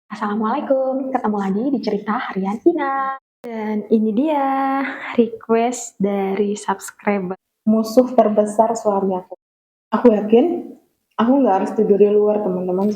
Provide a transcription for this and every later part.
Assalamualaikum, ketemu lagi di cerita harian Ina. Dan ini dia request dari subscriber. Musuh terbesar suami aku. Aku yakin aku nggak harus tidur di luar, teman-teman.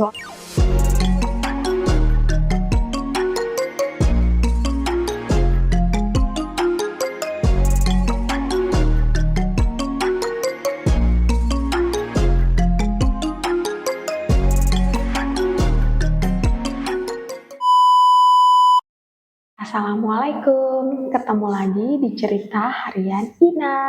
Assalamualaikum, ketemu lagi di cerita harian Ina.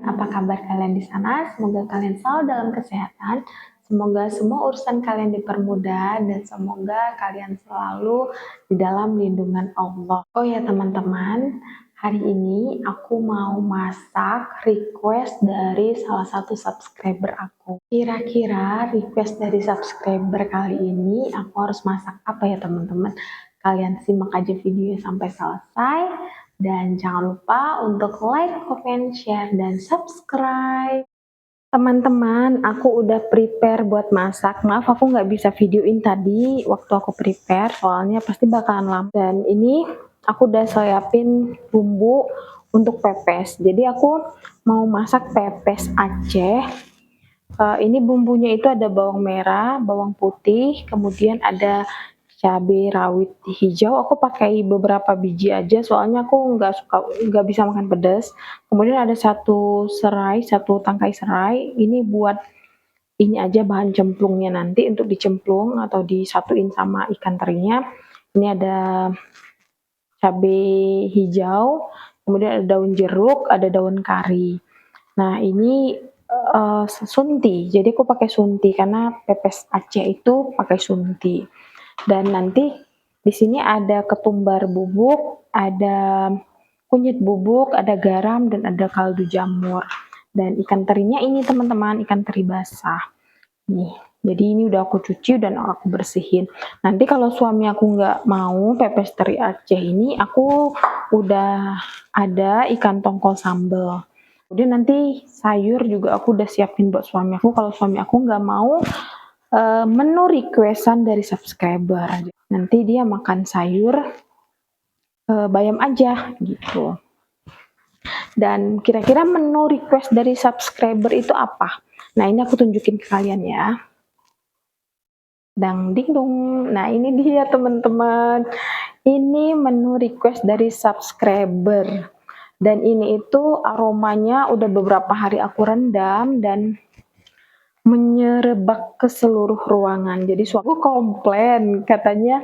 Apa kabar kalian di sana? Semoga kalian selalu dalam kesehatan. Semoga semua urusan kalian dipermudah dan semoga kalian selalu di dalam lindungan Allah. Oh ya teman-teman, hari ini aku mau masak request dari salah satu subscriber aku. Kira-kira request dari subscriber kali ini aku harus masak apa ya teman-teman? Kalian simak aja videonya sampai selesai. Dan jangan lupa untuk like, comment, share, dan subscribe. Teman-teman, aku udah prepare buat masak. Maaf aku nggak bisa videoin tadi waktu aku prepare, soalnya pasti bakalan lama. Dan ini aku udah siapin bumbu untuk pepes. Jadi aku mau masak pepes Aceh. Ini bumbunya itu ada bawang merah, bawang putih, kemudian ada cabai rawit hijau. Aku pakai beberapa biji aja, soalnya aku nggak bisa makan pedas. Kemudian ada satu tangkai serai. Ini buat ini aja bahan cemplungnya nanti untuk dicemplung atau disatuin sama ikan terinya. Ini ada cabai hijau, kemudian ada daun jeruk, ada daun kari. Nah ini sunti, jadi aku pakai sunti karena pepes Aceh itu pakai sunti. Dan nanti di sini ada ketumbar bubuk, ada kunyit bubuk, ada garam, dan ada kaldu jamur. Dan ikan terinya ini teman-teman, ikan teri basah. Nih, jadi ini udah aku cuci dan aku bersihin. Nanti kalau suami aku nggak mau pepes teri Aceh ini, aku udah ada ikan tongkol sambal. Kemudian nanti sayur juga aku udah siapin buat suami aku. Kalau suami aku nggak mau menu requestan dari subscriber, nanti dia makan sayur bayam aja gitu. Dan kira-kira menu request dari subscriber itu apa? Nah ini aku tunjukin ke kalian ya. Dang ding dong. Nah ini dia teman-teman. Ini menu request dari subscriber. Dan ini itu aromanya udah beberapa hari aku rendam dan menyerebak ke seluruh ruangan. Jadi suamiku komplain, katanya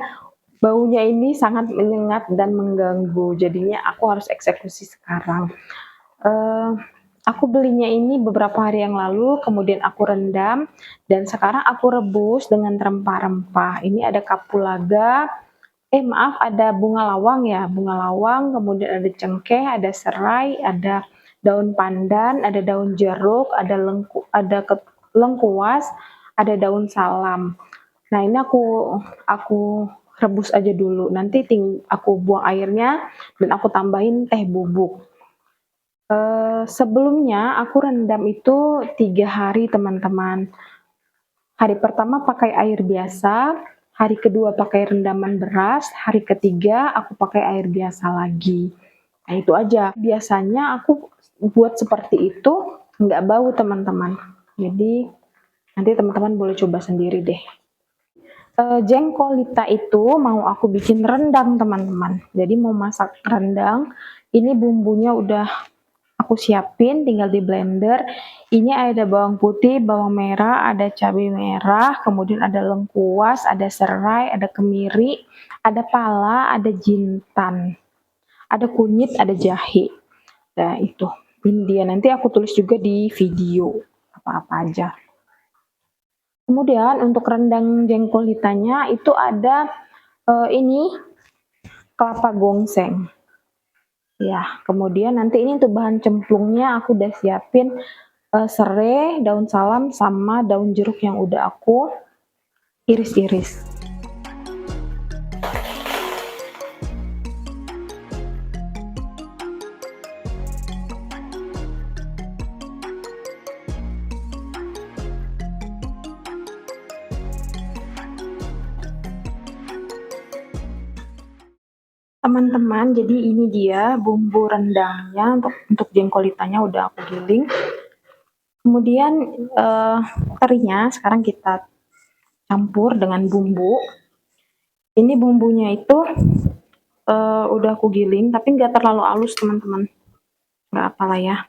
baunya ini sangat menyengat dan mengganggu. Jadinya aku harus eksekusi sekarang. Aku belinya ini beberapa hari yang lalu, kemudian aku rendam, dan sekarang aku rebus dengan rempah-rempah. Ini ada kapulaga, ada bunga lawang ya, bunga lawang, kemudian ada cengkeh, ada serai, ada daun pandan, ada daun jeruk, ada lengkuas, ada daun salam. Nah ini aku rebus aja dulu, nanti aku buang airnya dan aku tambahin teh bubuk. Sebelumnya aku rendam itu 3 hari teman-teman. Hari pertama pakai air biasa, hari kedua pakai rendaman beras, hari ketiga aku pakai air biasa lagi. Nah itu aja. Biasanya aku buat seperti itu nggak bau teman-teman. Jadi nanti teman-teman boleh coba sendiri deh. Jengkolita itu mau aku bikin rendang teman-teman. Jadi mau masak rendang. Ini bumbunya udah aku siapin, tinggal di blender. Ini ada bawang putih, bawang merah, ada cabai merah, kemudian ada lengkuas, ada serai, ada kemiri, ada pala, ada jintan, ada kunyit, ada jahe. Nah itu, ini dia. Nanti aku tulis juga di video apa-apa aja. Kemudian untuk rendang jengkolitanya itu ada ini kelapa gongseng. Ya, kemudian nanti ini untuk bahan cemplungnya aku udah siapin serai, daun salam, sama daun jeruk yang udah aku iris-iris. Teman-teman, jadi ini dia bumbu rendangnya untuk jengkolitanya udah aku giling. Kemudian terinya sekarang kita campur dengan bumbu. Ini bumbunya itu udah aku giling, tapi nggak terlalu halus teman-teman. Nggak apalah ya.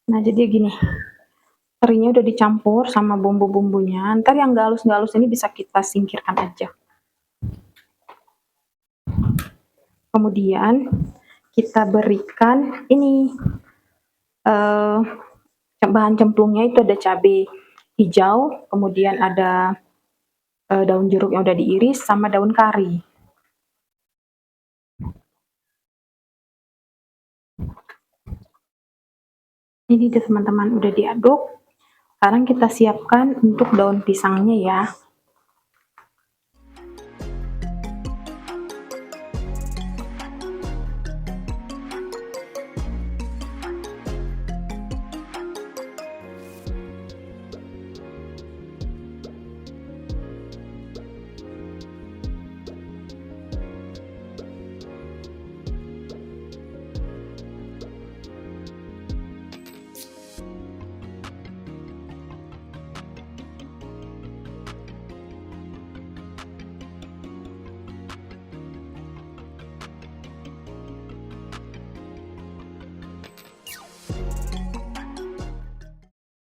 Nah jadi gini, terinya udah dicampur sama bumbu-bumbunya. Ntar yang nggak halus ini bisa kita singkirkan aja. Kemudian kita berikan ini bahan cemplungnya itu ada cabai hijau, kemudian ada daun jeruk yang udah diiris sama daun kari. Ini deh teman-teman udah diaduk. Sekarang kita siapkan untuk daun pisangnya ya.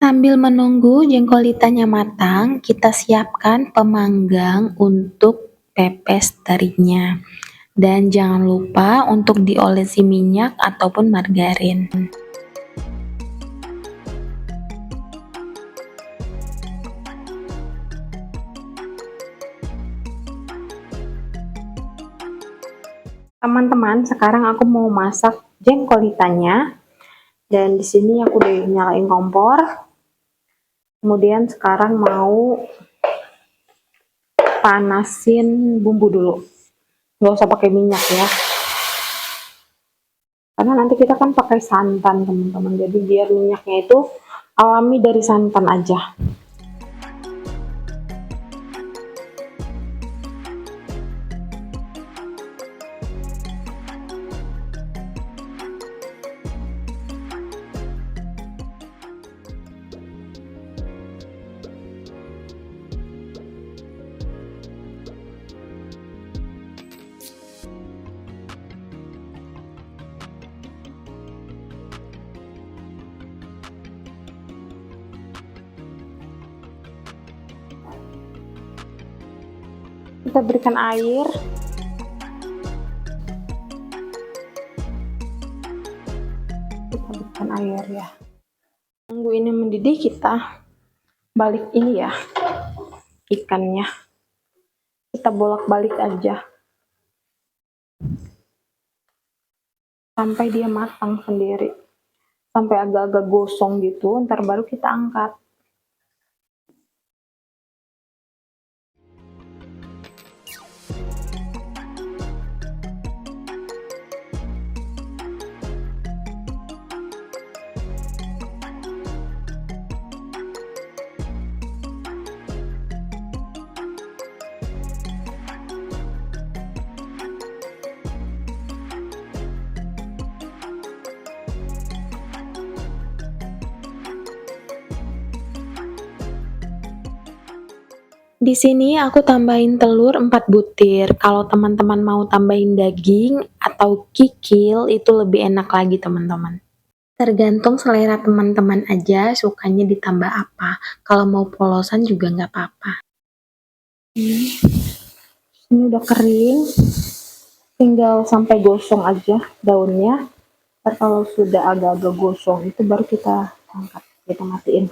Sambil menunggu jengkolitanya matang, kita siapkan pemanggang untuk pepes terinya. Dan jangan lupa untuk diolesi minyak ataupun margarin. Teman-teman, sekarang aku mau masak jengkolitanya. Dan di sini aku udah nyalain kompor. Kemudian sekarang mau panasin bumbu dulu. Nggak usah pakai minyak ya. Karena nanti kita kan pakai santan teman-teman. Jadi biar minyaknya itu alami dari santan aja. Kita berikan air. Kita berikan air ya. Tunggu ini mendidih, kita balik ini ya ikannya. Kita bolak-balik aja sampai dia matang sendiri. Sampai agak-agak gosong gitu, ntar baru kita angkat. Di sini aku tambahin telur 4 butir. Kalau teman-teman mau tambahin daging atau kikil itu lebih enak lagi teman-teman. Tergantung selera teman-teman aja sukanya ditambah apa. Kalau mau polosan juga nggak apa-apa. Ini udah kering. Tinggal sampai gosong aja daunnya. Ntar kalau sudah agak-agak gosong itu baru kita angkat, kita matiin.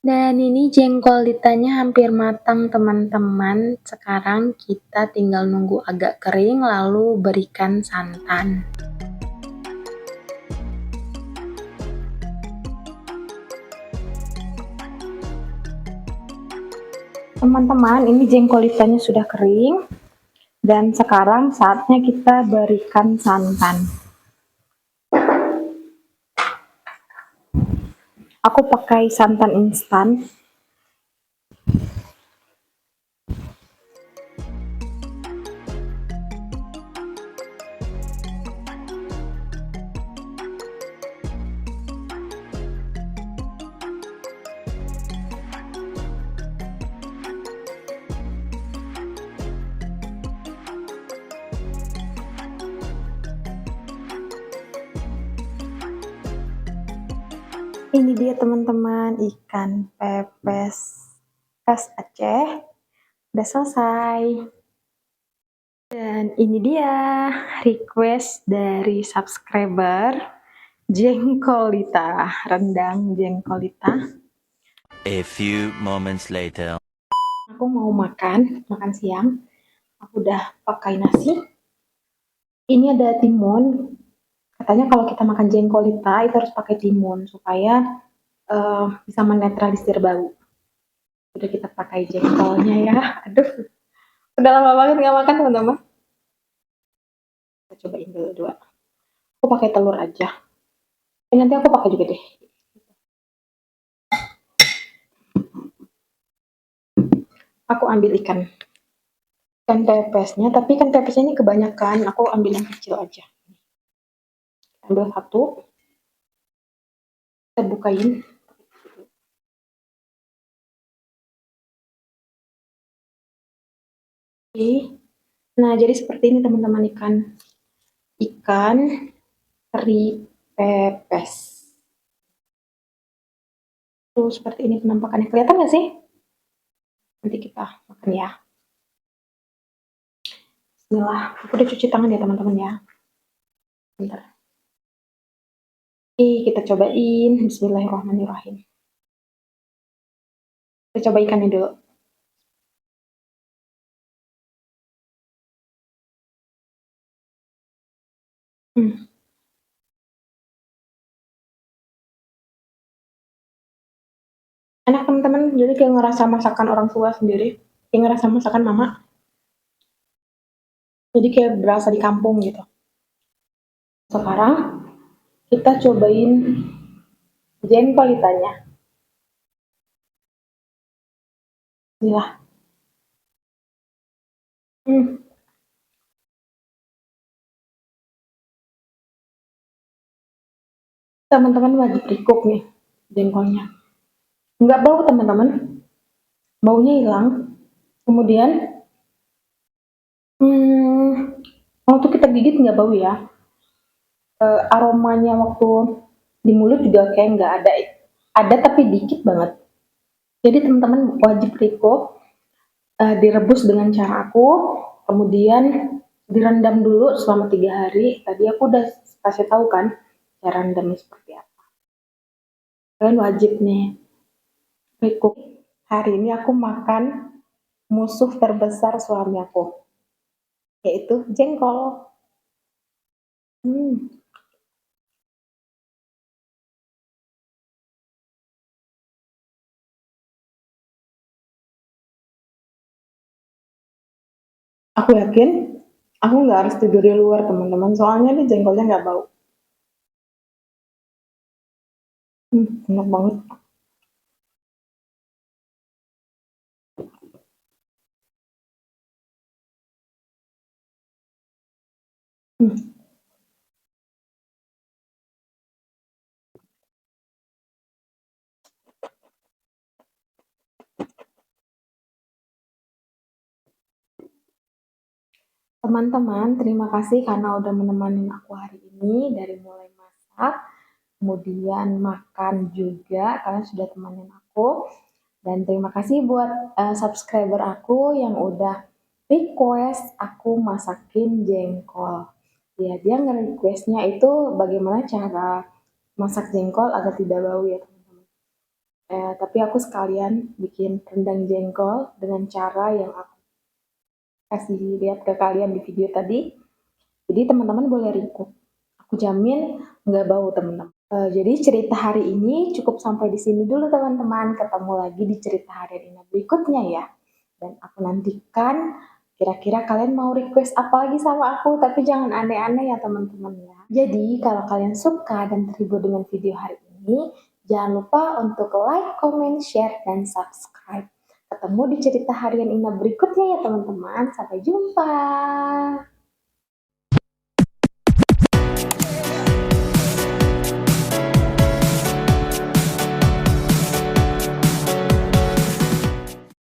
Dan ini jengkolitanya hampir matang teman-teman. Sekarang kita tinggal nunggu agak kering lalu berikan santan. Teman-teman, ini jengkolitanya sudah kering. Dan sekarang saatnya kita berikan santan. Aku pakai santan instan. Ini dia teman-teman, ikan pepes khas Aceh. Udah selesai. Dan ini dia request dari subscriber Jengkolita, rendang Jengkolita. A few moments later. Aku mau makan siang. Aku udah pakai nasi. Ini ada timun. Katanya kalau kita makan jengkolita itu harus pakai timun supaya bisa menetralisir bau. Udah kita pakai jengkolnya ya. Aduh, udah lama banget nggak makan teman-teman. Kita cobain dulu dua. Aku pakai telur aja. Nanti aku pakai juga deh. Aku ambil ikan pepesnya, tapi ikan pepesnya ini kebanyakan. Aku ambil yang kecil aja. Ambil satu. Kita bukain. Oke. Nah, jadi seperti ini teman-teman ikan teri pepes. Tuh seperti ini penampakannya. Kelihatan nggak sih? Nanti kita makan ya. Bismillah. Aku udah cuci tangan ya teman-teman ya. Bentar. Oke, kita cobain. Bismillahirrahmanirrahim. Kita coba ikannya dulu. Enak teman-teman, jadi kayak ngerasa masakan orang tua sendiri, kayak ngerasa masakan mama. Jadi kayak berasa di kampung gitu. Sekarang kita cobain jengkolitanya. Bismillah. Teman-teman wajib recook nih jengkolnya. Nggak bau teman-teman, baunya hilang. Kemudian waktu kita gigit nggak bau ya. Aromanya waktu di mulut juga kayak nggak ada tapi dikit banget. Jadi teman-teman wajib recook. Direbus dengan cara aku, kemudian direndam dulu selama 3 hari. Tadi aku udah kasih tahu kan cara rendamnya seperti apa. Kalian wajib nih recook. Hari ini aku makan musuh terbesar suami aku, yaitu jengkol. Aku yakin aku nggak harus tidur di luar teman-teman, soalnya nih jengkolnya nggak bau. Enak banget. Teman-teman, terima kasih karena udah menemani aku hari ini dari mulai masak, kemudian makan juga, kalian sudah temenin aku. Dan terima kasih buat subscriber aku yang udah request aku masakin jengkol. Ya, dia nge-requestnya itu bagaimana cara masak jengkol agar tidak bau ya teman-teman. Tapi aku sekalian bikin rendang jengkol dengan cara yang aku kasih lihat ke kalian di video tadi. Jadi teman-teman boleh recook. Aku jamin nggak bau teman-teman. Jadi cerita hari ini cukup sampai di sini dulu teman-teman. Ketemu lagi di cerita harian ini berikutnya ya. Dan aku nantikan kira-kira kalian mau request apa lagi sama aku. Tapi jangan aneh-aneh ya teman-teman ya. Jadi kalau kalian suka dan terhibur dengan video hari ini, Jangan lupa untuk like, comment, share, dan subscribe. Ketemu di cerita harian Ina berikutnya ya teman-teman. Sampai jumpa.